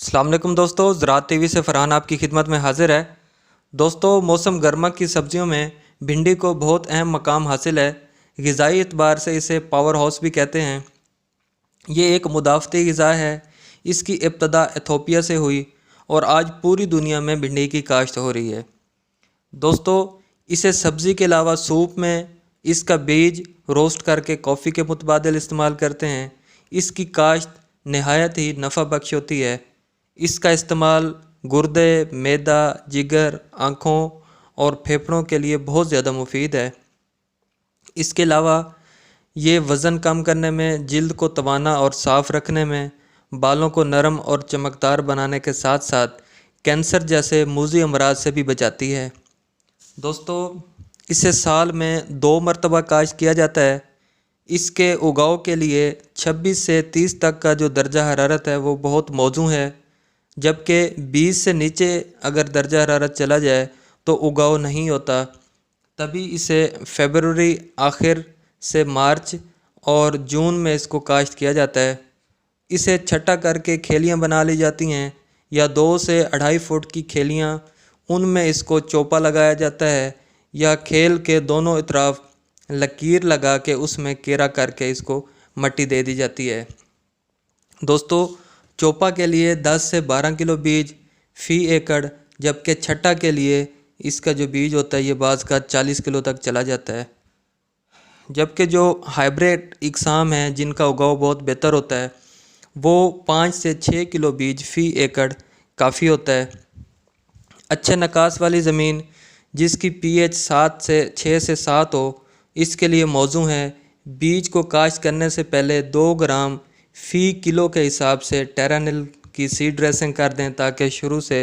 अस्सलाम वालेकुम दोस्तों, ज़राअत टीवी से फ़रहान आपकी खिदमत में हाज़िर है। दोस्तों, मौसम गर्मा की सब्जियों में भिंडी को बहुत अहम मकाम हासिल है। ग़िज़ाई एतबार से इसे पावर हाउस भी कहते हैं। ये एक मुदाफ़ती ग़िज़ा है। इसकी इब्तदा इथोपिया से हुई और आज पूरी दुनिया में भिंडी की काश्त हो रही है। दोस्तों, इसे सब्ज़ी के अलावा सूप में इसका बीज रोस्ट करके कॉफ़ी के मुतबादिल इस्तेमाल करते हैं। इसकी काश्त नहायत ही नफ़ा बख्श होती है। इसका इस्तेमाल गुर्दे, मैदा, जिगर, आँखों और फेफड़ों के लिए बहुत ज़्यादा मुफीद है। इसके अलावा ये वज़न कम करने में, जिल्द को तवाना और साफ़ रखने में, बालों को नरम और चमकदार बनाने के साथ साथ कैंसर जैसे मूज़ी अमराज से भी बचाती है। दोस्तों, इसे साल में 2 मरतबा काश्त किया जाता है। इसके उगाव के लिए 26 से 30 तक का जो दर्जा हरारत है वो बहुत मौजू है, जबकि 20 से नीचे अगर दर्जा हरारत चला जाए तो उगाव नहीं होता। तभी इसे फ़रवरी आखिर से मार्च और जून में इसको काश्त किया जाता है। इसे छटा करके खेलियाँ बना ली जाती हैं या 2 से 2.5 फुट की खेलियाँ, उनमें इसको चोपा लगाया जाता है या खेल के दोनों इतराफ लकीर लगा के उसमें केरा करके इसको मट्टी दे दी जाती है। दोस्तों, चोपा के लिए 10 से 12 किलो बीज फ़ी एकड़, जबकि छटा के लिए इसका जो बीज होता है ये बाज़ का 40 किलो तक चला जाता है। जबकि जो हाइब्रिड इकसाम हैं जिनका उगाव बहुत बेहतर होता है वो 5 से 6 किलो बीज फ़ी एकड़ काफ़ी होता है। अच्छे नकास वाली ज़मीन जिसकी पीएच 6 से 7 हो, इसके लिए मौजू है। बीज को काश्त करने से पहले 2 ग्राम फ़ी किलो के हिसाब से टेरानिल की सीड ड्रेसिंग कर दें ताकि शुरू से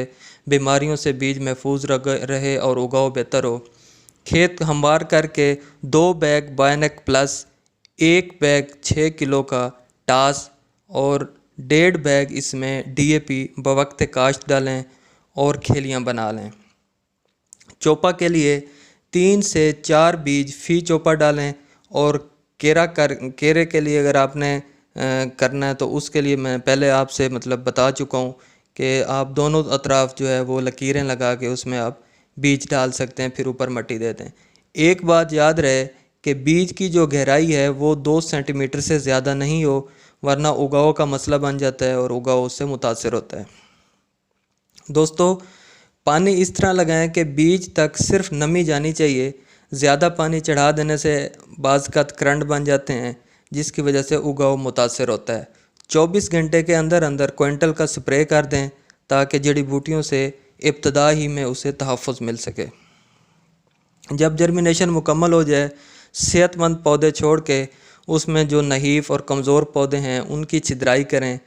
बीमारियों से बीज महफूज रहे और उगाव बेहतर हो। खेत हमवार करके 2 बैग बायोनेक प्लस, 1 बैग 6 किलो का टास और 1.5 बैग इसमें डीएपी बवक्त काश्त डालें और खेलियाँ बना लें। चोपा के लिए 3 से 4 बीज फ़ी चोपा डालें और केरे के लिए अगर आपने करना है तो उसके लिए मैं पहले आपसे बता चुका हूँ कि आप दोनों अतराफ जो है वो लकीरें लगा के उसमें आप बीज डाल सकते हैं, फिर ऊपर मिट्टी दे दें। एक बात याद रहे कि बीज की जो गहराई है वो 2 सेंटीमीटर से ज़्यादा नहीं हो, वरना उगाव का मसला बन जाता है और उगाव उससे मुतासर होता है। दोस्तों, पानी इस तरह लगाएं कि बीज तक सिर्फ नमी जानी चाहिए। ज़्यादा पानी चढ़ा देने से बाज़ का करंट बन जाते हैं जिसकी वजह से उगाव मुतासर होता है। 24 घंटे के अंदर अंदर क्विंटल का स्प्रे कर दें ताकि जड़ी बूटियों से इब्तदा ही में उसे तहफ़्फ़ुज़ मिल सके। जब जर्मिनेशन मुकम्मल हो जाए, सेहतमंद पौधे छोड़ के उसमें जो नहीफ़ और कमज़ोर पौधे हैं उनकी छिदराई करें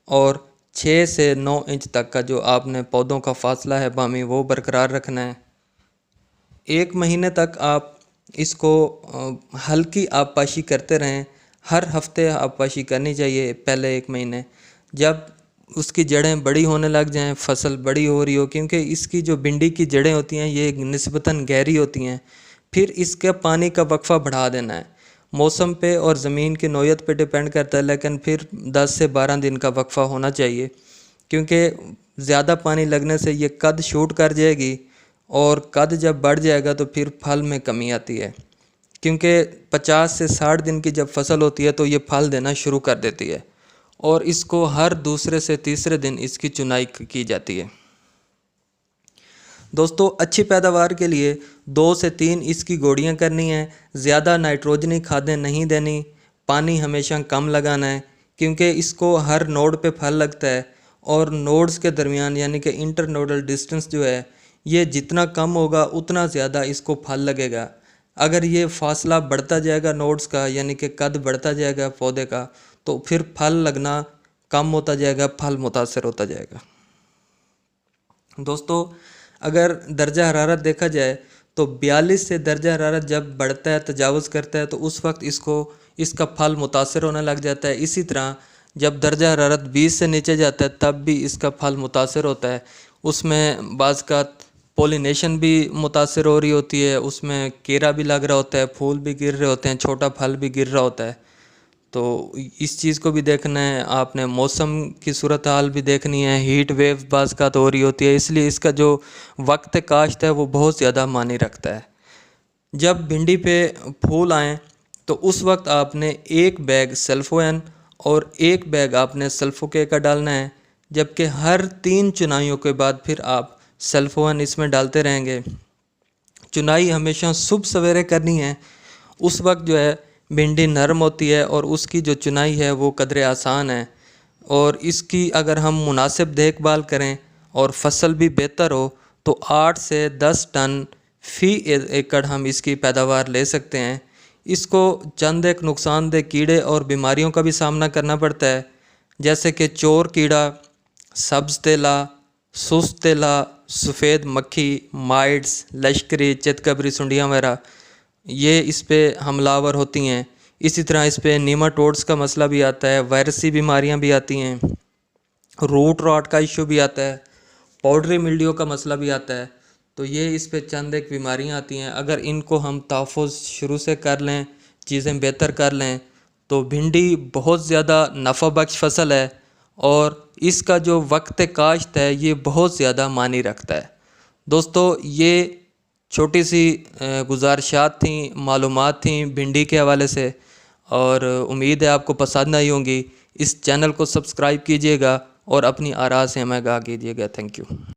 और 6 से 9 इंच तक का जो आपने पौधों का फासला है बामी वो बरकरार रखना है। 1 महीने तक आप इसको हल्की आबपाशी करते रहें। हर हफ्ते आबपाशी करनी चाहिए पहले 1 महीने। जब उसकी जड़ें बड़ी होने लग जाएं, फसल बड़ी हो रही हो, क्योंकि इसकी जो भिंडी की जड़ें होती हैं ये निस्बतन गहरी होती हैं, फिर इसके पानी का वक्फ़ा बढ़ा देना है। मौसम पे और ज़मीन की नौयत पे डिपेंड करता है, लेकिन फिर 10 से 12 दिन का वक्फ़ा होना चाहिए, क्योंकि ज़्यादा पानी लगने से ये कद शूट कर जाएगी और कद जब बढ़ जाएगा तो फिर फल में कमी आती है, क्योंकि 50 से 60 दिन की जब फसल होती है तो ये फल देना शुरू कर देती है और इसको हर दूसरे से तीसरे दिन इसकी चुनाई की जाती है। दोस्तों, अच्छी पैदावार के लिए 2 से 3 इसकी गोड़ियाँ करनी है। ज़्यादा नाइट्रोजनी खादें नहीं देनी। पानी हमेशा कम लगाना है, क्योंकि इसको हर नोड पे फल लगता है और नोड्स के दरमियान यानी कि इंटर नोडल डिस्टेंस जो है ये जितना कम होगा उतना ज़्यादा इसको फल लगेगा। अगर ये फासला बढ़ता जाएगा नोड्स का, यानी कि कद बढ़ता जाएगा पौधे का, तो फिर फल लगना कम होता जाएगा, फल मुतासर होता जाएगा। दोस्तों, अगर दर्जा हरारत देखा जाए तो 42 से दर्जा हरारत जब बढ़ता है, तजावुज़ करता है, तो उस वक्त इसका फल मुतासर होने लग जाता है। इसी तरह जब दर्जा हरारत 20 से नीचे जाता है तब भी इसका फल मुतासर होता है। उसमें बाज़ का पोलिनेशन भी मुतासर हो रही होती है, उसमें केरा भी लग रहा होता है, फूल भी गिर रहे होते हैं, छोटा फल भी गिर रहा होता है। तो इस चीज़ को भी देखना है आपने, मौसम की सूरत हाल भी देखनी है, हीट वेव बाज़ का तो हो रही होती है, इसलिए इसका जो वक्त काश्त है वो बहुत ज़्यादा मायने रखता है। जब भिंडी पे फूल आएँ तो उस वक्त आपने 1 बैग सल्फोन और 1 बैग आपने सल्फोके का डालना है, जबकि हर 3 चुनाइयों के बाद फिर आप सल्फोन इसमें डालते रहेंगे। चुनाई हमेशा सुबह सवेरे करनी है, उस वक्त जो है भिंडी नरम होती है और उसकी जो चुनाई है वो कदरे आसान है, और इसकी अगर हम मुनासिब देखभाल करें और फसल भी बेहतर हो तो 8 से 10 टन फी एकड़ हम इसकी पैदावार ले सकते हैं। इसको चंद एक नुकसानदेह कीड़े और बीमारियों का भी सामना करना पड़ता है, जैसे कि चोर कीड़ा, सब्ज़ तेला, सुस्त तेला, सफ़ेद मक्खी, माइट्स, लश्करी, चितकबरी, सुंडियाँ वगैरह, ये इस पे हमलावर होती हैं। इसी तरह इस पे नीमाटोड्स का मसला भी आता है, वायरसी बीमारियां भी आती हैं, रूट रॉट का इशू भी आता है, पाउडरी मिल्ड्यू का मसला भी आता है। तो ये इस पे चंद एक बीमारियां आती हैं। अगर इनको हम तहफ़्फ़ुज़ शुरू से कर लें, चीज़ें बेहतर कर लें, तो भिंडी बहुत ज़्यादा नफ़ा बख्श फसल है और इसका जो वक्त काश्त है ये बहुत ज़्यादा मानी रखता है। दोस्तों, ये छोटी सी गुज़ारिशात थी, मालूमात थी भिंडी के हवाले से, और उम्मीद है आपको पसंद आई होंगी। इस चैनल को सब्सक्राइब कीजिएगा और अपनी आरा से हमें आगाह कीजिएगा। Thank you.